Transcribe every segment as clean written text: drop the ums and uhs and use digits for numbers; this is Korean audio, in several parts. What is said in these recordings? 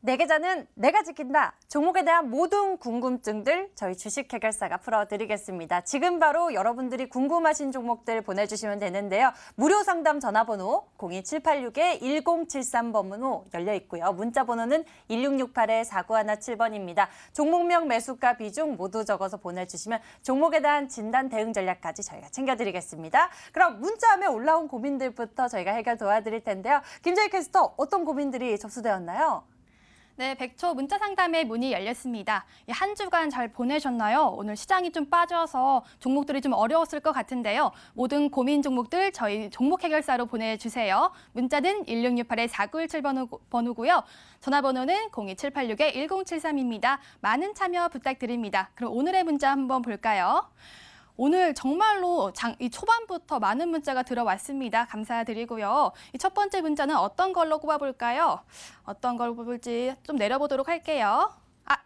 내 계좌는 내가 지킨다. 종목에 대한 모든 궁금증들 저희 주식해결사가 풀어드리겠습니다. 지금 바로 여러분들이 궁금하신 종목들 보내주시면 되는데요. 무료 상담 전화번호 02786-1073번으로 열려 있고요. 문자 번호는 1668-4917번입니다. 종목명, 매수가, 비중 모두 적어서 보내주시면 종목에 대한 진단 대응 전략까지 저희가 챙겨드리겠습니다. 그럼 문자함에 올라온 고민들부터 저희가 해결 도와드릴 텐데요. 김재희 캐스터, 어떤 고민들이 접수되었나요? 네, 100초 문자 상담의 문이 열렸습니다. 한 주간 잘 보내셨나요? 오늘 시장이 좀 빠져서 종목들이 좀 어려웠을 것 같은데요. 모든 고민 종목들 저희 종목 해결사로 보내주세요. 문자는 1668-4917번호고요. 전화번호는 02786-1073입니다. 많은 참여 부탁드립니다. 그럼 오늘의 문자 한번 볼까요? 오늘 정말로 이 초반부터 많은 문자가 들어왔습니다. 감사드리고요. 이 첫 번째 문자는 어떤 걸로 꼽아볼까요? 어떤 걸 꼽을지 좀 내려보도록 할게요.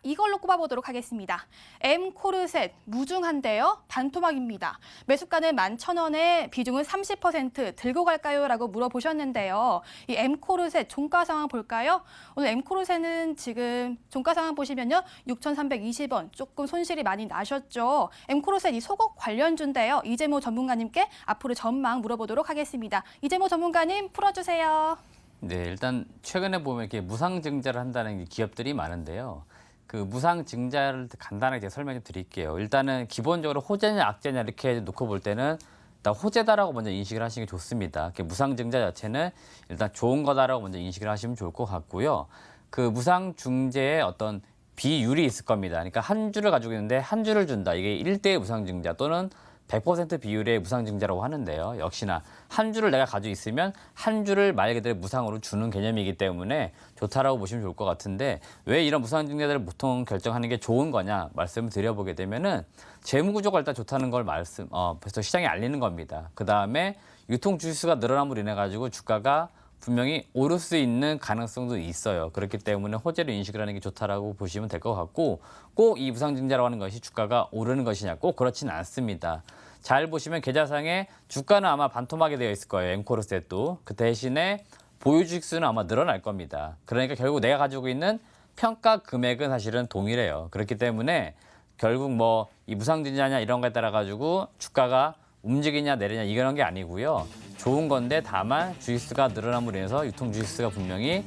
이걸로 꼽아보도록 하겠습니다. M코르셋 무중한데요. 반토막입니다. 매수가는 11,000원에 비중은 30% 들고 갈까요? 라고 물어보셨는데요. 이 M코르셋 종가 상황 볼까요? 오늘 M코르셋은 지금 종가 상황 보시면요. 6,320원 조금 손실이 많이 나셨죠. M코르셋 이 소국 관련주인데요. 이재모 전문가님께 앞으로 전망 물어보도록 하겠습니다. 이재모 전문가님 풀어주세요. 네, 일단 최근에 보면 이렇게 무상증자를 한다는 기업들이 많은데요. 그 무상증자를 간단하게 제가 설명 좀 드릴게요. 일단은 기본적으로 호재냐 악재냐 이렇게 놓고 볼 때는 일단 호재다라고 먼저 인식을 하시는 게 좋습니다. 무상증자 자체는 일단 좋은 거다라고 먼저 인식을 하시면 좋을 것 같고요. 그 무상증자의 어떤 비율이 있을 겁니다. 그러니까 한 주를 가지고 있는데 한 주를 준다. 이게 1대1 무상증자 또는 100% 비율의 무상증자라고 하는데요. 역시나 한 주를 내가 가지고 있으면 한 주를 말 그대로 무상으로 주는 개념이기 때문에 좋다라고 보시면 좋을 것 같은데 왜 이런 무상증자들을 보통 결정하는 게 좋은 거냐 말씀을 드려보게 되면은 재무구조가 일단 좋다는 걸 벌써 시장에 알리는 겁니다. 그 다음에 유통 주식수가 늘어남으로 인해 가지고 주가가 분명히 오를 수 있는 가능성도 있어요. 그렇기 때문에 호재로 인식을 하는 게 좋다라고 보시면 될 것 같고 꼭 이 무상증자라고 하는 것이 주가가 오르는 것이냐 꼭 그렇지는 않습니다. 잘 보시면 계좌상에 주가는 아마 반토막이 되어 있을 거예요. 엠코르셋도. 그 대신에 보유 주식수는 아마 늘어날 겁니다. 그러니까 결국 내가 가지고 있는 평가 금액은 사실은 동일해요. 그렇기 때문에 결국 뭐 이 무상증자냐 이런 거에 따라 가지고 주가가 움직이냐 내리냐 이런 게 아니고요. 좋은 건데 다만 주식수가 늘어남으로 인해서 유통 주식수가 분명히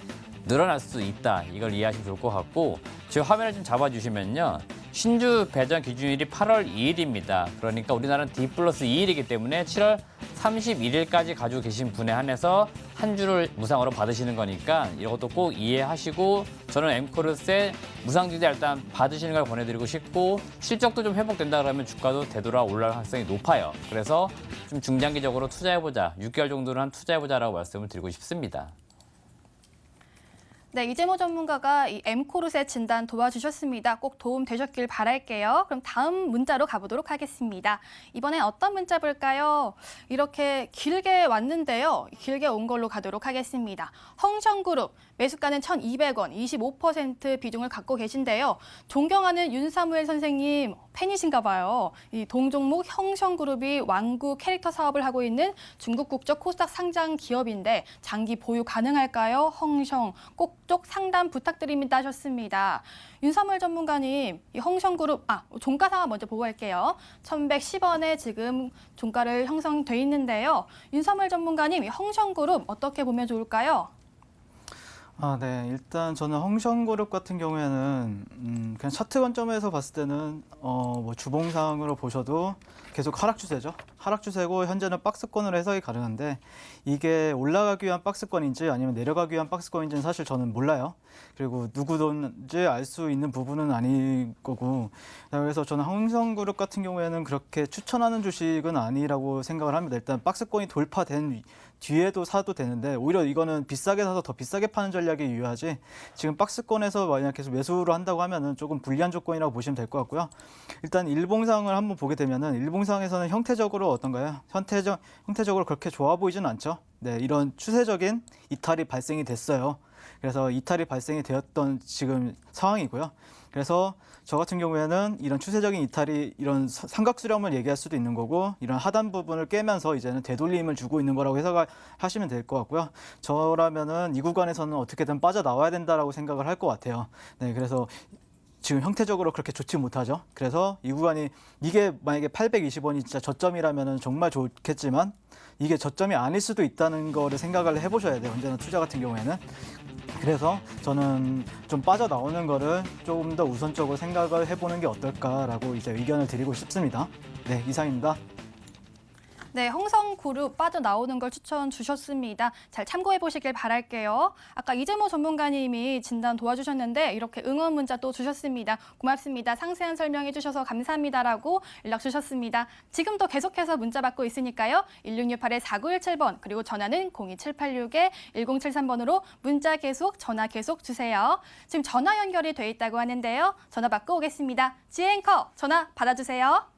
늘어날 수 있다. 이걸 이해하시면 좋을 것 같고 지금 화면을 좀 잡아주시면요. 신주 배정 기준일이 8월 2일입니다. 그러니까 우리나라는 D+2일이기 때문에 7월 31일까지 가지고 계신 분에 한해서 한 주를 무상으로 받으시는 거니까 이것도 꼭 이해하시고 저는 엠코르셋 무상증자 일단 받으시는 걸 권해드리고 싶고 실적도 좀 회복된다 그러면 주가도 되돌아 올라갈 가능성이 높아요. 그래서 좀 중장기적으로 투자해보자. 6개월 정도는 한 투자해보자라고 말씀을 드리고 싶습니다. 네, 이재모 전문가가 이 M코르셋 진단 도와주셨습니다. 꼭 도움 되셨길 바랄게요. 그럼 다음 문자로 가보도록 하겠습니다. 이번엔 어떤 문자 볼까요? 이렇게 길게 왔는데요. 길게 온 걸로 가도록 하겠습니다. 헝성그룹 매수가는 1,200원, 25% 비중을 갖고 계신데요. 존경하는 윤사무엘 선생님 팬이신가 봐요. 이 동종목 헝성그룹이 완구 캐릭터 사업을 하고 있는 중국 국적 코스닥 상장 기업인데 장기 보유 가능할까요? 헝성 꼭쪽 상담 부탁드립니다 하셨습니다. 윤사무엘 전문가님, 이 헝성그룹 종가 상황 먼저 보고 할게요. 1,110원에 지금 종가를 형성돼 있는데요. 윤사무엘 전문가님, 이 헝성그룹 어떻게 보면 좋을까요? 네. 일단 저는 헝성그룹 같은 경우에는 그냥 차트 관점에서 봤을 때는 뭐 주봉상으로 보셔도 계속 하락 추세죠. 하락 추세고 현재는 박스권으로 해석이 가능한데 이게 올라가기 위한 박스권인지 아니면 내려가기 위한 박스권인지는 사실 저는 몰라요. 그리고 누구든지 알 수 있는 부분은 아닐 거고 그래서 저는 헝성그룹 같은 경우에는 그렇게 추천하는 주식은 아니라고 생각을 합니다. 일단 박스권이 돌파된 뒤에도 사도 되는데 오히려 이거는 비싸게 사서 더 비싸게 파는 전략이 유효하지 지금 박스권에서 만약 계속 매수를 한다고 하면은 조금 불리한 조건이라고 보시면 될 것 같고요. 일단 일봉상을 한번 보게 되면은 일봉상에서는 형태적으로 어떤가요? 형태적으로 그렇게 좋아 보이지는 않죠. 네, 이런 추세적인 이탈이 발생이 됐어요. 그래서 이탈이 발생이 되었던 지금 상황이고요. 그래서 저 같은 경우에는 이런 추세적인 이탈이 이런 삼각수렴을 얘기할 수도 있는 거고 이런 하단 부분을 깨면서 이제는 되돌림을 주고 있는 거라고 해석하시면 될 것 같고요. 저라면은 이 구간에서는 어떻게든 빠져나와야 된다라고 생각을 할 것 같아요. 네, 그래서 지금 형태적으로 그렇게 좋지 못하죠. 그래서 이 구간이 이게 만약에 820원이 진짜 저점이라면은 정말 좋겠지만 이게 저점이 아닐 수도 있다는 거를 생각을 해보셔야 돼요. 언제나 투자 같은 경우에는. 그래서 저는 좀 빠져나오는 거를 조금 더 우선적으로 생각을 해보는 게 어떨까라고 이제 의견을 드리고 싶습니다. 네, 이상입니다. 네, 홍성그룹 빠져나오는 걸 추천 주셨습니다. 잘 참고해 보시길 바랄게요. 아까 이재모 전문가님이 진단 도와주셨는데 이렇게 응원 문자 또 주셨습니다. 고맙습니다. 상세한 설명해 주셔서 감사합니다라고 연락 주셨습니다. 지금도 계속해서 문자 받고 있으니까요. 1668-4917번 그리고 전화는 02786-1073번으로 문자 계속, 전화 계속 주세요. 지금 전화 연결이 돼 있다고 하는데요. 전화 받고 오겠습니다. 지앵커 전화 받아주세요.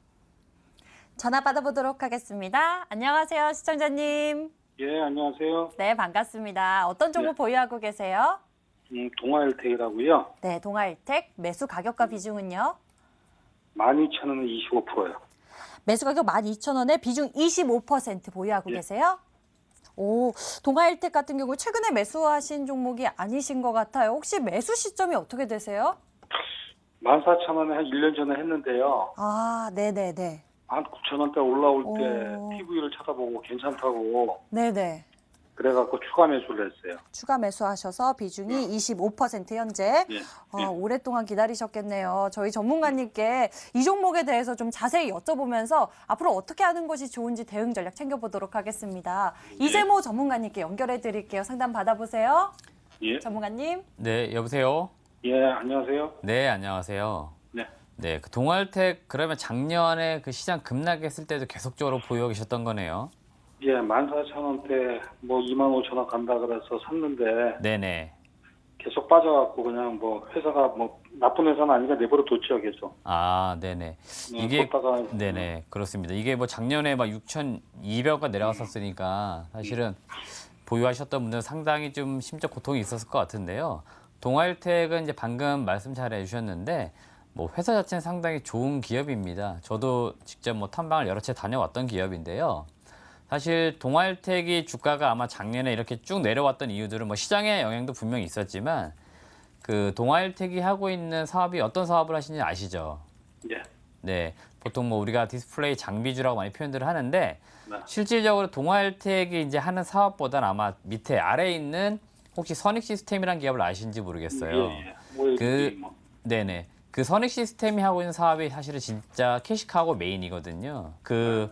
전화 받아보도록 하겠습니다. 안녕하세요, 시청자님. 예, 안녕하세요. 네, 반갑습니다. 어떤 종목 네. 보유하고 계세요? 동아일텍이라고요. 네, 동아일텍 매수 가격과 비중은요? 12,000원에 25%요. 매수 가격 12,000원에 비중 25% 보유하고 예. 계세요? 오, 동아일텍 같은 경우 최근에 매수하신 종목이 아니신 것 같아요. 혹시 매수 시점이 어떻게 되세요? 14,000원에 한 1년 전에 했는데요. 아, 네네네. 19,000원대 올라올 때 오. TV를 찾아보고 괜찮다고 네네. 그래갖고 추가 매수를 했어요. 추가 매수하셔서 비중이 25% 현재. 예. 오랫동안 기다리셨겠네요. 저희 전문가님께 이 종목에 대해서 좀 자세히 여쭤보면서 앞으로 어떻게 하는 것이 좋은지 대응 전략 챙겨보도록 하겠습니다. 이재모 전문가님께 연결해 드릴게요. 상담 받아보세요. 예. 전문가님. 네, 여보세요. 예, 안녕하세요. 네, 안녕하세요. 네. 네, 그 동아일텍 그러면 작년에 그 시장 급락했을 때도 계속적으로 보유하고 계셨던 거네요. 예, 14,000원대 뭐 25,000원 간다 그래서 샀는데 네네. 계속 빠져갖고 그냥 뭐 회사가 뭐 나쁜 회사는 아니니까 내버려 뒀죠, 계속. 아, 네네. 이게 뒀다가 네네, 그렇습니다. 이게 뭐 작년에 막 6,200원 내려갔었으니까 사실은 보유하셨던 분들은 상당히 좀 심적 고통이 있었을 것 같은데요. 동아일텍은 이제 방금 말씀 잘 해주셨는데 뭐 회사 자체는 상당히 좋은 기업입니다. 저도 직접 뭐 탐방을 여러 채 다녀왔던 기업인데요. 사실 동아일텍이 주가가 아마 작년에 이렇게 쭉 내려왔던 이유들은 뭐 시장의 영향도 분명히 있었지만 그 동아일텍이 하고 있는 사업이 어떤 사업을 하시는지 아시죠? 예. 네, 보통 뭐 우리가 디스플레이 장비주라고 많이 표현들을 하는데 네. 실질적으로 동아일텍이 이제 하는 사업보다는 아마 밑에 아래에 있는 혹시 선익 시스템이라는 기업을 아시는지 모르겠어요. 예. 뭐 그 뭐. 네네. 그 선익 시스템이 하고 있는 사업이 사실은 진짜 캐시카고 메인이거든요. 그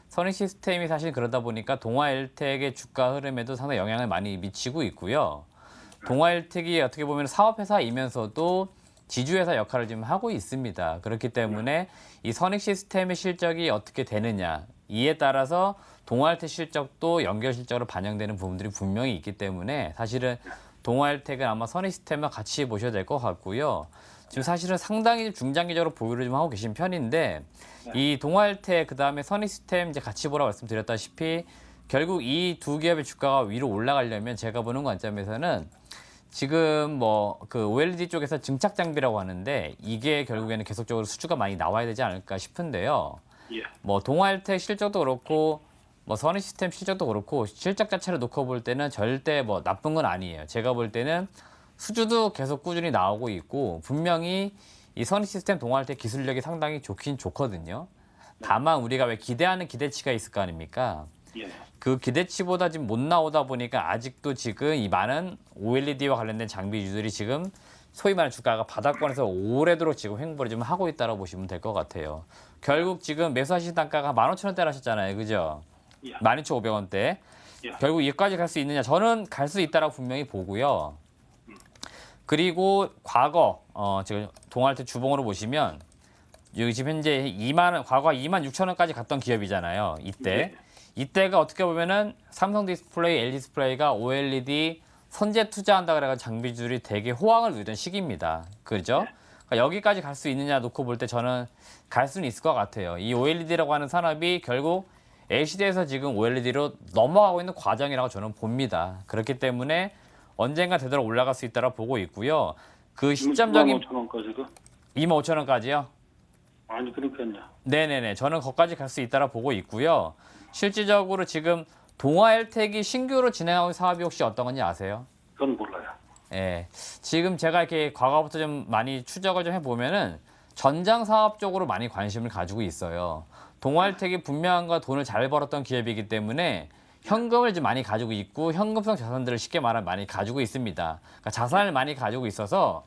선익 시스템이 사실 그러다 보니까 동아일텍의 주가 흐름에도 상당히 영향을 많이 미치고 있고요. 동아일텍이 어떻게 보면 사업회사이면서도 지주회사 역할을 지금 하고 있습니다. 그렇기 때문에 이 선익 시스템의 실적이 어떻게 되느냐 이에 따라서 동아일텍 실적도 연결 실적으로 반영되는 부분들이 분명히 있기 때문에 사실은 동아일텍은 아마 선익 시스템과 같이 보셔야 될 것 같고요. 지금 사실은 상당히 중장기적으로 보유를 좀 하고 계신 편인데 이 동아일텍 그다음에 선익 시스템 이제 같이 보라고 말씀드렸다시피 결국 이 두 기업의 주가가 위로 올라가려면 제가 보는 관점에서는 지금 뭐 그 OLED 쪽에서 증착 장비라고 하는데 이게 결국에는 계속적으로 수주가 많이 나와야 되지 않을까 싶은데요. 예. 뭐 동아일텍 실적도 그렇고 뭐 선익 시스템 실적도 그렇고 실적 자체를 놓고 볼 때는 절대 뭐 나쁜 건 아니에요. 제가 볼 때는 수주도 계속 꾸준히 나오고 있고 분명히 이 선익 시스템 동아일텍 기술력이 상당히 좋긴 좋거든요. 다만 우리가 왜 기대하는 기대치가 있을 거 아닙니까? 예. 그 기대치보다 지금 못 나오다 보니까 아직도 지금 이 많은 OLED와 관련된 장비주들이 지금 소위 말하는 주가가 바닥권에서 오래도록 지금 횡보를 좀 하고 있다고 보시면 될 것 같아요. 결국 지금 매수하신 단가가 15,000원대 하셨잖아요. 그죠? 예. 12,500원대. 예. 결국 여기까지 갈 수 있느냐? 저는 갈 수 있다라고 분명히 보고요. 그리고 과거 지금 동아일텍 주봉으로 보시면 여기 지금 현재 과거 26,000원까지 갔던 기업이잖아요. 이때. 이때가 어떻게 보면은 삼성 디스플레이, LG 디스플레이가 OLED 선제 투자한다 그래가지고 장비주들이 되게 호황을 누리던 시기입니다. 그죠? 그러니까 여기까지 갈 수 있느냐 놓고 볼 때 저는 갈 수는 있을 것 같아요. 이 OLED라고 하는 산업이 결국 LCD에서 지금 OLED로 넘어가고 있는 과정이라고 저는 봅니다. 그렇기 때문에 언젠가 되도록 올라갈 수 있다고 보고 있고요. 그 시점적인 25,000원까지도? 25,000원까지요? 아니 그러니까요. 네네네. 저는 거기까지 갈 수 있다라 보고 있고요. 실질적으로 지금 동아일텍이 신규로 진행하고 있는 사업이 혹시 어떤 건지 아세요? 그건 몰라요. 예. 지금 제가 이렇게 과거부터 좀 많이 추적을 좀 해보면은 전장 사업 쪽으로 많이 관심을 가지고 있어요. 동아일텍이 분명한가 돈을 잘 벌었던 기업이기 때문에 현금을 좀 많이 가지고 있고 현금성 자산들을 쉽게 말하면 많이 가지고 있습니다. 그러니까 자산을 많이 가지고 있어서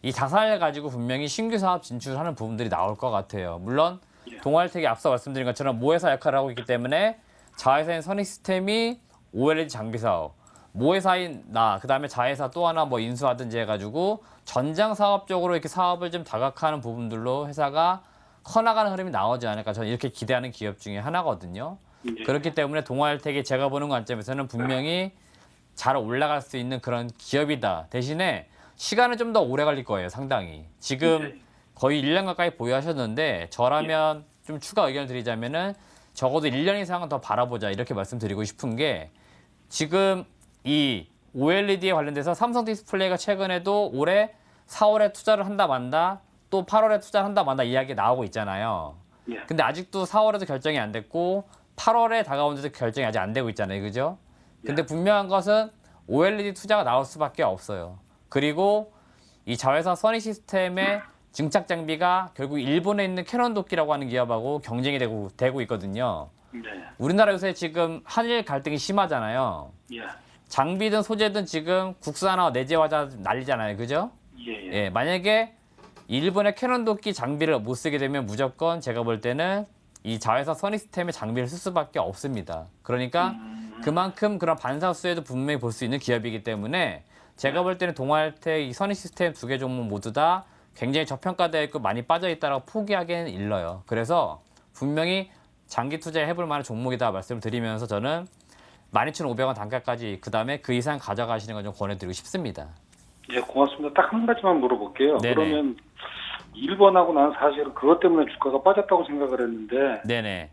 이 자산을 가지고 분명히 신규 사업 진출하는 부분들이 나올 것 같아요. 물론 동아일텍이 앞서 말씀드린 것처럼 모회사 역할을 하고 있기 때문에 자회사인 선익시스템이 OLED 장비 사업, 모회사인 나, 그다음에 자회사 또 하나 뭐 인수하든지 해가지고 전장 사업 쪽으로 이렇게 사업을 좀 다각화하는 부분들로 회사가 커나가는 흐름이 나오지 않을까 저는 이렇게 기대하는 기업 중에 하나거든요. 그렇기 때문에 동아일텍이 제가 보는 관점에서는 분명히 잘 올라갈 수 있는 그런 기업이다. 대신에 시간은 좀 더 오래 걸릴 거예요, 상당히. 지금 거의 1년 가까이 보유하셨는데 저라면 좀 추가 의견을 드리자면은 적어도 1년 이상은 더 바라보자 이렇게 말씀드리고 싶은 게 지금 이 OLED에 관련돼서 삼성 디스플레이가 최근에도 올해 4월에 투자를 한다 만다 또 8월에 투자를 한다 만다 이야기 나오고 있잖아요. 근데 아직도 4월에도 결정이 안 됐고 8월에 다가오는데도 결정이 아직 안 되고 있잖아요. 그죠? 근데 분명한 것은 OLED 투자가 나올 수밖에 없어요. 그리고 이 자회사 선희 시스템의 증착 장비가 결국 일본에 있는 캐논 도끼라고 하는 기업하고 경쟁이 되고 있거든요. 우리나라 요새 지금 한일 갈등이 심하잖아요. 장비든 소재든 지금 국산화 내재화자 난리잖아요. 그죠? 예, 만약에 일본의 캐논 도끼 장비를 못 쓰게 되면 무조건 제가 볼 때는 이 자회사 선희 시스템의 장비를 쓸 수밖에 없습니다. 그러니까 그만큼 그런 반사 수혜도 분명히 볼 수 있는 기업이기 때문에 제가 볼 때는 동아일텍, 이 선희 시스템 두 개 종목 모두 다 굉장히 저평가되어 있고 많이 빠져 있다라고 포기하기는 일러요. 그래서 분명히 장기 투자해볼 만한 종목이다 말씀을 드리면서 저는 12,500원 단가까지 그다음에 그 이상 가져가시는 걸 좀 권해드리고 싶습니다. 예, 고맙습니다. 딱 한 가지만 물어볼게요. 네네. 그러면 1번하고 난 사실은 그것 때문에 주가가 빠졌다고 생각을 했는데 네네.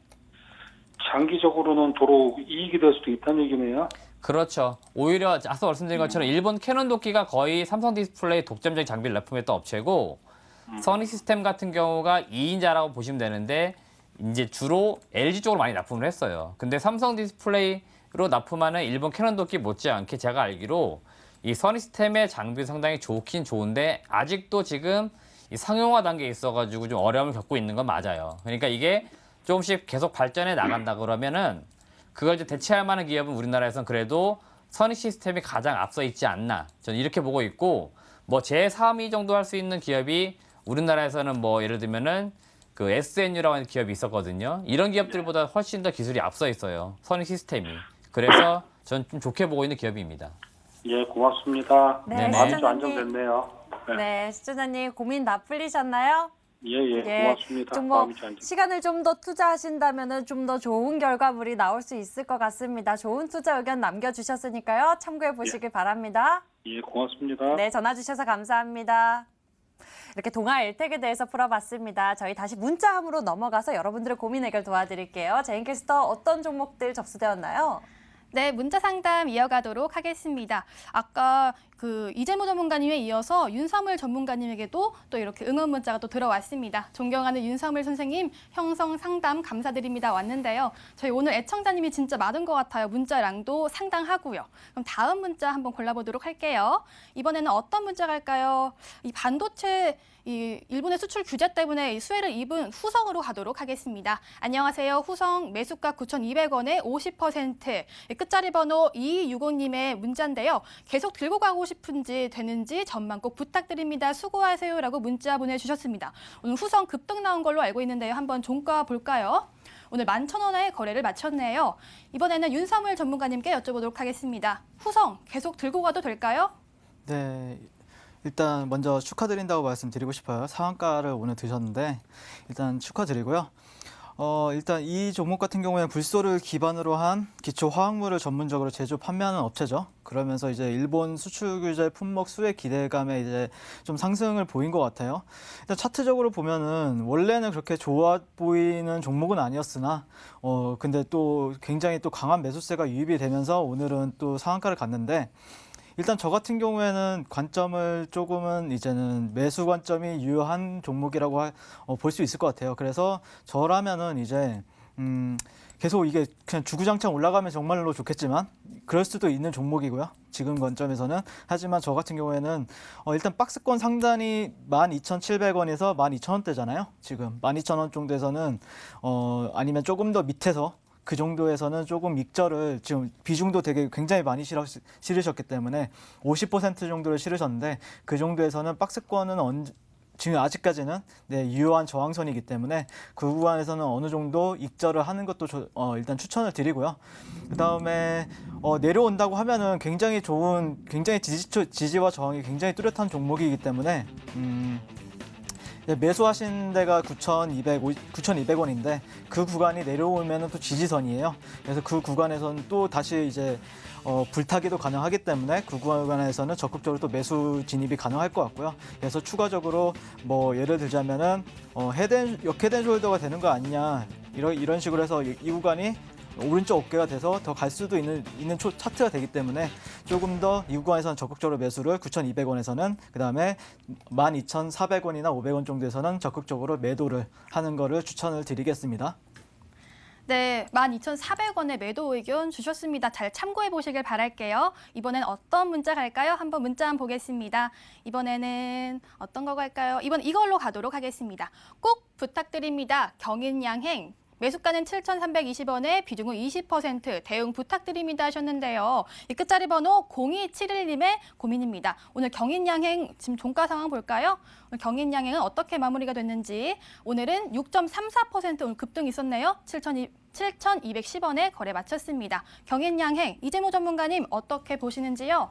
장기적으로는 도로 이익이 될 수도 있다는 얘기네요. 그렇죠. 오히려 앞서 말씀드린 것처럼 일본 캐논 도끼가 거의 삼성 디스플레이 독점적인 장비를 납품했던 업체고 선희 시스템 같은 경우가 2인자라고 보시면 되는데 이제 주로 LG 쪽으로 많이 납품을 했어요. 근데 삼성 디스플레이로 납품하는 일본 캐논 도끼 못지않게 제가 알기로 이 선희 시스템의 장비 상당히 좋긴 좋은데 아직도 지금 이 상용화 단계에 있어가지고 좀 어려움을 겪고 있는 건 맞아요. 그러니까 이게 조금씩 계속 발전해 나간다 그러면은 그걸 이제 대체할 만한 기업은 우리나라에서는 그래도 선희 시스템이 가장 앞서 있지 않나 저는 이렇게 보고 있고 뭐 제3위 정도 할 수 있는 기업이 우리나라에서는 뭐 예를 들면은 그 SNU라고 하는 기업이 있었거든요. 이런 기업들보다 훨씬 더 기술이 앞서 있어요. 선희 시스템이. 그래서 저는 좀 좋게 보고 있는 기업입니다. 예, 고맙습니다. 네, 마음이 좀 시청자님. 안정됐네요. 네, 시청자님 고민 다 풀리셨나요? 예, 고맙습니다. 좀 뭐 마음이 좀 안정. 시간을 좀 더 투자하신다면은 좀 더 좋은 결과물이 나올 수 있을 것 같습니다. 좋은 투자 의견 남겨주셨으니까요. 참고해 보시길 바랍니다. 예, 고맙습니다. 네, 전화 주셔서 감사합니다. 이렇게 동아일텍에 대해서 풀어봤습니다. 저희 다시 문자함으로 넘어가서 여러분들의 고민 해결 도와드릴게요. 제인캐스터 어떤 종목들 접수되었나요? 네, 문자 상담 이어가도록 하겠습니다. 아까 그 이재모 전문가님에 이어서 윤사물 전문가님에게도 또 이렇게 응원 문자가 또 들어왔습니다. 존경하는 윤사물 선생님, 형성 상담 감사드립니다 왔는데요. 저희 오늘 애청자님이 진짜 많은 것 같아요. 문자량도 상당하고요. 그럼 다음 문자 한번 골라보도록 할게요. 이번에는 어떤 문자가 갈까요? 이 반도체 일본의 수출 규제 때문에 수혜를 입은 후성으로 가도록 하겠습니다. 안녕하세요. 후성 매수가 9,200원에 50%. 끝자리 번호 2265님의 문자인데요. 계속 들고 가고 싶은지 되는지 전망 꼭 부탁드립니다. 수고하세요라고 문자 보내주셨습니다. 오늘 후성 급등 나온 걸로 알고 있는데요. 한번 종가 볼까요? 오늘 11,000원에 거래를 마쳤네요. 이번에는 윤사물 전문가님께 여쭤보도록 하겠습니다. 후성 계속 들고 가도 될까요? 네. 일단 먼저 축하드린다고 말씀드리고 싶어요. 상한가를 오늘 드셨는데 일단 축하드리고요. 일단 이 종목 같은 경우에는 불소를 기반으로 한 기초 화학물을 전문적으로 제조 판매하는 업체죠. 그러면서 이제 일본 수출 규제 품목 수혜 기대감에 이제 좀 상승을 보인 것 같아요. 일단 차트적으로 보면은 원래는 그렇게 좋아 보이는 종목은 아니었으나 근데 또 굉장히 또 강한 매수세가 유입이 되면서 오늘은 또 상한가를 갔는데 일단 저 같은 경우에는 관점을 조금은 이제는 매수 관점이 유효한 종목이라고 볼 수 있을 것 같아요. 그래서 저라면은 이제 계속 이게 그냥 주구장창 올라가면 정말로 좋겠지만 그럴 수도 있는 종목이고요. 지금 관점에서는. 하지만 저 같은 경우에는 일단 박스권 상단이 12,700원에서 12,000원대잖아요. 지금 12,000원 정도에서는 아니면 조금 더 밑에서 그 정도에서는 조금 익절을 지금 비중도 되게 굉장히 많이 실으셨기 때문에 50% 정도를 실으셨는데 그 정도에서는 박스권은 지금 아직까지는 유효한 저항선이기 때문에 그 구간에서는 어느 정도 익절을 하는 것도 일단 추천을 드리고요. 그 다음에 내려온다고 하면은 굉장히 지지와 저항이 굉장히 뚜렷한 종목이기 때문에 매수하신 데가 9,200원인데 그 구간이 내려오면 또 지지선이에요. 그래서 그 구간에서는 또 다시 이제 불타기도 가능하기 때문에 그 구간에서는 적극적으로 또 매수 진입이 가능할 것 같고요. 그래서 추가적으로 뭐 예를 들자면은 역헤드 숄더가 되는 거 아니냐 이런 식으로 해서 이 구간이 오른쪽 어깨가 돼서 더 갈 수도 있는 차트가 되기 때문에 조금 더 이 구간에서는 적극적으로 매수를 9,200원에서는 그다음에 12,400원이나 500원 정도에서는 적극적으로 매도를 하는 거를 추천을 드리겠습니다. 네, 12,400원의 매도 의견 주셨습니다. 잘 참고해 보시길 바랄게요. 이번엔 어떤 문자 갈까요? 한번 문자 한번 보겠습니다. 이번에는 어떤 거 갈까요? 이번 이걸로 가도록 하겠습니다. 꼭 부탁드립니다. 경인양행. 매수가는 7,320원에 비중은 20% 대응 부탁드립니다 하셨는데요. 이 끝자리 번호 0271님의 고민입니다. 오늘 경인양행 지금 종가 상황 볼까요? 오늘 경인양행은 어떻게 마무리가 됐는지 오늘은 6.34% 오늘 급등 있었네요. 7,210원에 거래 마쳤습니다. 경인양행 이재모 전문가님 어떻게 보시는지요?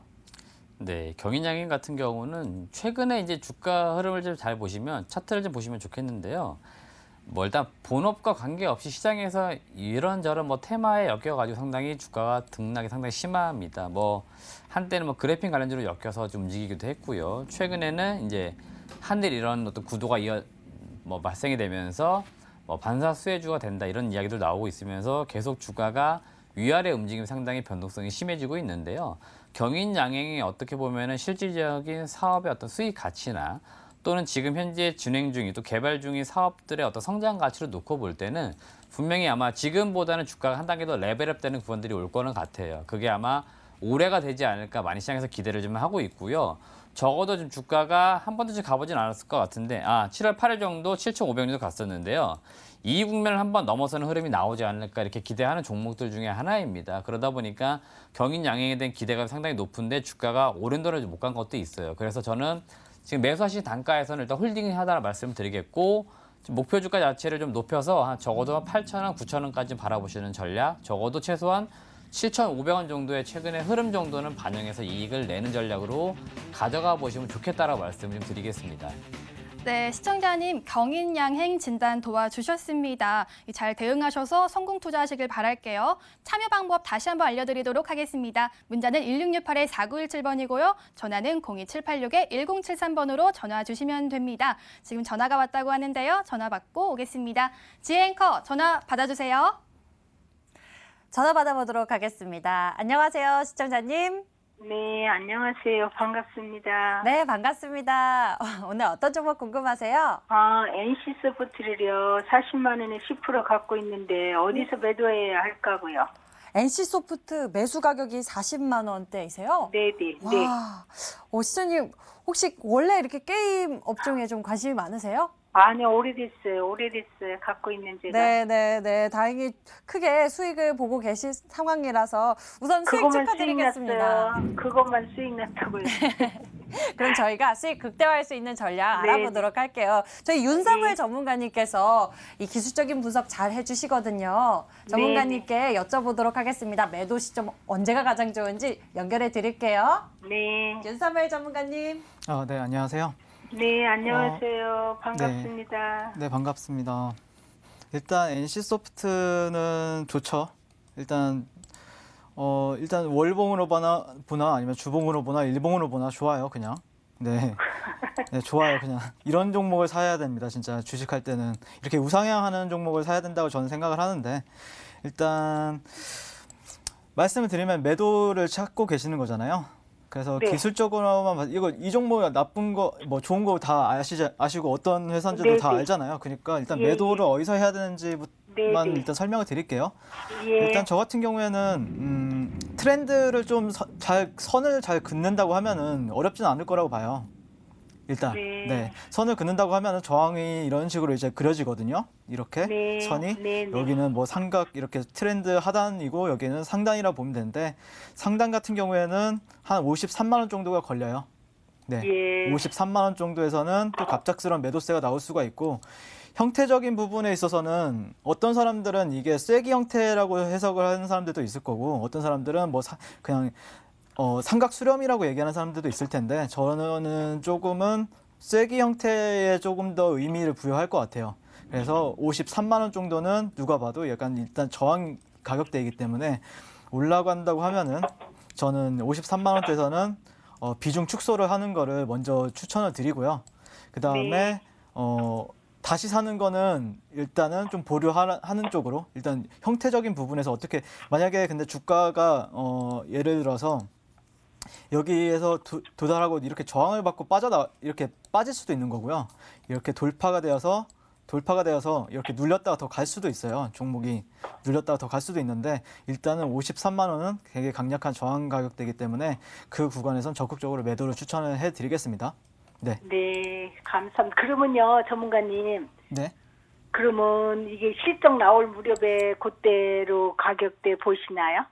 네, 경인양행 같은 경우는 최근에 이제 주가 흐름을 좀 잘 보시면 차트를 좀 보시면 좋겠는데요. 뭐 일단 본업과 관계없이 시장에서 이런저런 뭐 테마에 엮여가지고 상당히 주가가 등락이 상당히 심합니다. 뭐 한때는 뭐 그래픽 관련주로 엮여서 좀 움직이기도 했고요. 최근에는 이제 한일 이런 어떤 구도가 발생이 되면서 뭐 반사 수혜주가 된다 이런 이야기도 나오고 있으면서 계속 주가가 위아래 움직임이 상당히 변동성이 심해지고 있는데요. 경인양행이 어떻게 보면은 실질적인 사업의 어떤 수익 가치나 또는 지금 현재 진행 중인 또 개발 중인 사업들의 어떤 성장 가치를 놓고 볼 때는 분명히 아마 지금보다는 주가가 한 단계 더 레벨업되는 구간들이 올 거는 같아요. 그게 아마 올해가 되지 않을까 많이 시장에서 기대를 좀 하고 있고요. 적어도 좀 주가가 한 번도 좀 가보진 않았을 것 같은데 7월 8일 정도 7,500원 정도 갔었는데요. 이 국면을 한번 넘어서는 흐름이 나오지 않을까 이렇게 기대하는 종목들 중에 하나입니다. 그러다 보니까 경인양행에 대한 기대가 상당히 높은데 주가가 오른 돈을 못 간 것도 있어요. 그래서 저는 지금 매수하신 단가에서는 일단 홀딩 하다라 말씀드리겠고 목표 주가 자체를 좀 높여서 적어도 8,000원, 9,000원까지 바라보시는 전략, 적어도 최소한 7,500원 정도의 최근의 흐름 정도는 반영해서 이익을 내는 전략으로 가져가 보시면 좋겠다라고 말씀을 좀 드리겠습니다. 네, 시청자님 경인양행 진단 도와주셨습니다. 잘 대응하셔서 성공 투자하시길 바랄게요. 참여 방법 다시 한번 알려드리도록 하겠습니다. 문자는 1668-4917번이고요. 전화는 02786-1073번으로 전화 주시면 됩니다. 지금 전화가 왔다고 하는데요. 전화 받고 오겠습니다. 지혜 앵커 전화 받아주세요. 전화 받아보도록 하겠습니다. 안녕하세요, 시청자님. 네, 안녕하세요. 반갑습니다. 네, 반갑습니다. 오늘 어떤 종목 궁금하세요? NC소프트를요, 40만 원에 10% 갖고 있는데 어디서 매도해야 할까고요? NC소프트 매수 가격이 40만 원대이세요? 네네, 네. 와, 시청자님 혹시 원래 이렇게 게임 업종에 좀 관심이 많으세요? 아니요, 오래됐어요. 갖고 있는 제가. 네. 다행히 크게 수익을 보고 계신 상황이라서 우선 수익 그것만 축하드리겠습니다. 그것만 수익 났다고요. 그럼 저희가 수익 극대화할 수 있는 전략 네. 알아보도록 할게요. 저희 윤사무엘 네. 전문가님께서 이 기술적인 분석 잘 해주시거든요. 전문가님께 여쭤보도록 하겠습니다. 매도 시점 언제가 가장 좋은지 연결해 드릴게요. 네. 윤사무엘 전문가님. 네, 안녕하세요. 네, 안녕하세요. 반갑습니다. 네, 반갑습니다. 일단 NC소프트는 좋죠. 일단 월봉으로 보나 아니면 주봉으로 보나 일봉으로 보나 좋아요, 그냥. 네, 좋아요, 그냥. 이런 종목을 사야 됩니다, 진짜 주식할 때는. 이렇게 우상향하는 종목을 사야 된다고 저는 생각을 하는데 일단 말씀을 드리면 매도를 찾고 계시는 거잖아요. 그래서 네. 기술적으로만 이 종목이 나쁜 거 뭐 좋은 거 다 아시고 어떤 회사인지도 네, 다 네. 알잖아요. 그러니까 일단 예, 매도를 예. 어디서 해야 되는지만 네, 네. 일단 설명을 드릴게요. 예. 일단 저 같은 경우에는 트렌드를 좀 선을 잘 긋는다고 하면은 어렵지는 않을 거라고 봐요. 일단 네. 선을 긋는다고 하면은 저항이 이런 식으로 이제 그려지거든요. 이렇게 네. 선이 네, 네. 여기는 뭐 삼각 이렇게 트렌드 하단이고 여기는 상단이라 보면 되는데 상단 같은 경우에는 한 53만 원 정도가 걸려요. 네, 예. 53만 원 정도에서는 또 갑작스러운 매도세가 나올 수가 있고 형태적인 부분에 있어서는 어떤 사람들은 이게 쐐기 형태라고 해석을 하는 사람들도 있을 거고 어떤 사람들은 뭐 그냥 삼각 수렴이라고 얘기하는 사람들도 있을 텐데 저는 조금은 쐐기 형태에 조금 더 의미를 부여할 것 같아요. 그래서 53만 원 정도는 누가 봐도 약간 일단 저항 가격대이기 때문에 올라간다고 하면은 저는 53만 원대에서는 비중 축소를 하는 거를 먼저 추천을 드리고요. 그 다음에 네. 다시 사는 거는 일단은 좀 보류하는 쪽으로 일단 형태적인 부분에서 어떻게 만약에 근데 주가가 예를 들어서 여기에서 도달하고 이렇게 저항을 받고 이렇게 빠질 수도 있는 거고요. 이렇게 돌파가 되어서 이렇게 눌렸다가 더 갈 수도 있어요. 종목이 눌렸다가 더 갈 수도 있는데 일단은 53만 원은 되게 강력한 저항 가격대이기 때문에 그 구간에선 적극적으로 매도를 추천을 해드리겠습니다. 네. 네, 감사합니다. 그러면요, 전문가님. 네. 그러면 이게 실적 나올 무렵에 그때로 가격대 보시나요?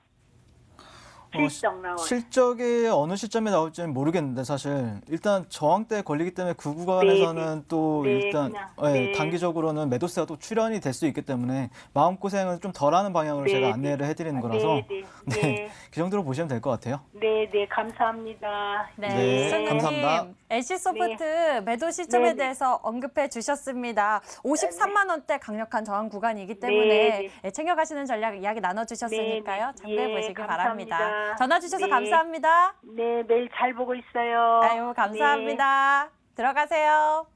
실적 나올. 실적이 어느 시점에 나올지는 모르겠는데 사실 일단 저항대에 걸리기 때문에 그 구간에서는 또 네, 일단 그냥, 네. 단기적으로는 매도세가 또 출현이 될 수 있기 때문에 마음고생을 좀 덜하는 방향으로 네, 제가 네. 안내를 해드리는 거라서 네. 그 정도로 보시면 될 것 같아요. 네, 감사합니다. 네, 네, 수님, 감사합니다. NC소프트 매도 시점에 네, 네. 대해서 언급해 주셨습니다. 53만 원대 강력한 저항 구간이기 때문에 네, 네. 챙겨가시는 전략 이야기 나눠주셨으니까요. 네, 네. 참고해 예, 보시기 감사합니다. 바랍니다. 전화 주셔서 네. 감사합니다. 네, 매일 잘 보고 있어요. 아유, 감사합니다. 들어가세요.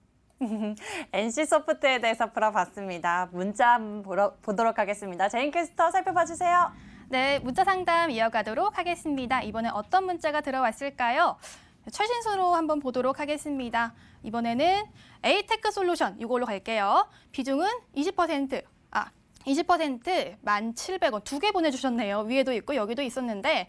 NC소프트에 대해서 풀어봤습니다. 문자 한번 보도록 하겠습니다. 제인캐스터 살펴봐 주세요. 네, 문자 상담 이어가도록 하겠습니다. 이번에 어떤 문자가 들어왔을까요? 최신수로 한번 보도록 하겠습니다. 이번에는 에이테크 솔루션 이걸로 갈게요. 비중은 20%. 20% 1,700원 두 개 보내주셨네요. 위에도 있고 여기도 있었는데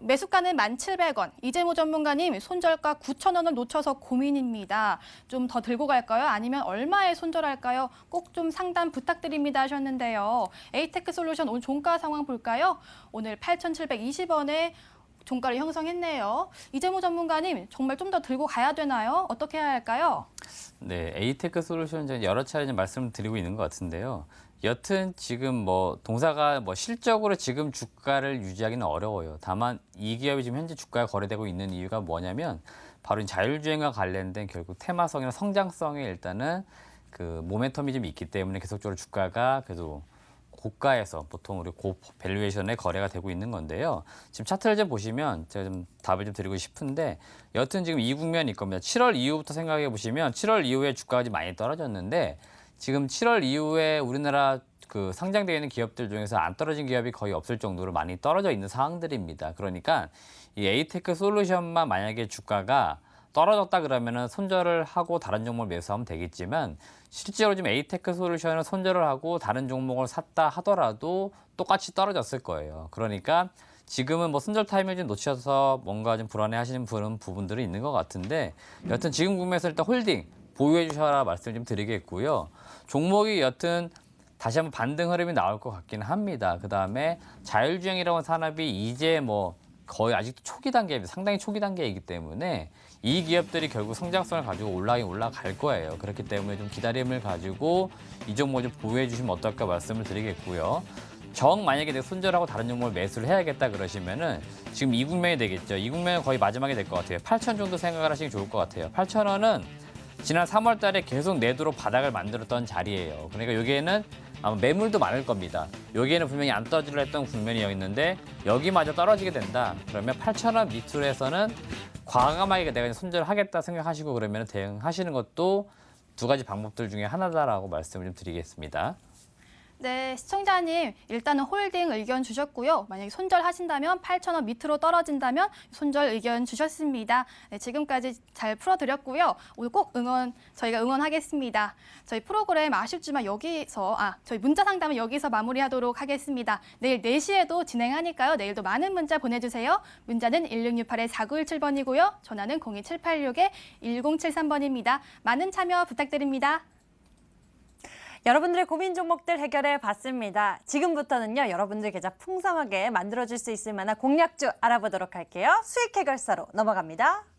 매수가는 1,700원. 이재모 전문가님 손절가 9,000원을 놓쳐서 고민입니다. 좀 더 들고 갈까요? 아니면 얼마에 손절할까요? 꼭 좀 상담 부탁드립니다 하셨는데요. 에이테크 솔루션 오늘 종가 상황 볼까요? 오늘 8,720원에 종가를 형성했네요. 이재모 전문가님 정말 좀 더 들고 가야 되나요? 어떻게 해야 할까요? 네, 에이테크 솔루션 이제 여러 차례 좀 말씀을 드리고 있는 것 같은데요. 여튼 지금 뭐 동사가 뭐 실적으로 지금 주가를 유지하기는 어려워요. 다만 이 기업이 지금 현재 주가가 거래되고 있는 이유가 뭐냐면 바로 자율주행과 관련된 결국 테마성이나 성장성에 일단은 그 모멘텀이 좀 있기 때문에 계속적으로 주가가 그래도 고가에서 보통 우리 밸류에이션에 거래가 되고 있는 건데요. 지금 차트를 좀 보시면 제가 좀 답을 좀 드리고 싶은데 여튼 지금 이 국면이 겁니다. 7월 이후부터 생각해 보시면 7월 이후에 주가가 좀 많이 떨어졌는데 지금 7월 이후에 우리나라 그 상장되어 있는 기업들 중에서 안 떨어진 기업이 거의 없을 정도로 많이 떨어져 있는 상황들입니다. 그러니까 이 에이테크 솔루션만 만약에 주가가 떨어졌다 그러면은 손절을 하고 다른 종목을 매수하면 되겠지만 실제로 지금 에이테크 솔루션을 손절을 하고 다른 종목을 샀다 하더라도 똑같이 떨어졌을 거예요. 그러니까 지금은 뭐 손절 타이밍을 좀 놓치셔서 뭔가 좀 불안해하시는 부분들이 있는 것 같은데 여튼 지금 국면에서 일단 홀딩 보유해 주셔라 말씀 좀 드리겠고요. 종목이 여튼 다시 한번 반등 흐름이 나올 것 같기는 합니다. 그다음에 자율주행이라는 산업이 이제 뭐 거의 아직도 초기 단계입니다. 상당히 초기 단계이기 때문에 이 기업들이 결국 성장성을 가지고 올라갈 거예요. 그렇기 때문에 좀 기다림을 가지고 이 종목 좀 보유해 주시면 어떨까 말씀을 드리겠고요. 만약에 내가 손절하고 다른 종목을 매수를 해야겠다 그러시면은 지금 이 국면이 되겠죠. 이 국면은 거의 마지막이 될 것 같아요. 8,000 정도 생각을 하시기 좋을 것 같아요. 8,000원은 지난 3월 달에 계속 내도로 바닥을 만들었던 자리예요. 그러니까 여기에는 아마 매물도 많을 겁니다. 여기에는 분명히 안 떨어지려 했던 국면이 있는데 여기마저 떨어지게 된다. 그러면 8,000원 밑으로에서는 과감하게 내가 손절하겠다 생각하시고 그러면 대응하시는 것도 두 가지 방법들 중에 하나다라고 말씀을 좀 드리겠습니다. 네, 시청자님 일단은 홀딩 의견 주셨고요. 만약에 손절하신다면 8,000원 밑으로 떨어진다면 손절 의견 주셨습니다. 네, 지금까지 잘 풀어드렸고요. 오늘 꼭 저희가 응원하겠습니다. 저희 프로그램 아쉽지만 저희 문자 상담은 여기서 마무리하도록 하겠습니다. 내일 4시에도 진행하니까요. 내일도 많은 문자 보내주세요. 문자는 1668-4917번이고요. 전화는 02786-1073번입니다. 많은 참여 부탁드립니다. 여러분들의 고민 종목들 해결해 봤습니다. 지금부터는요, 여러분들 계좌 풍성하게 만들어줄 수 있을 만한 공략주 알아보도록 할게요. 수익 해결사로 넘어갑니다.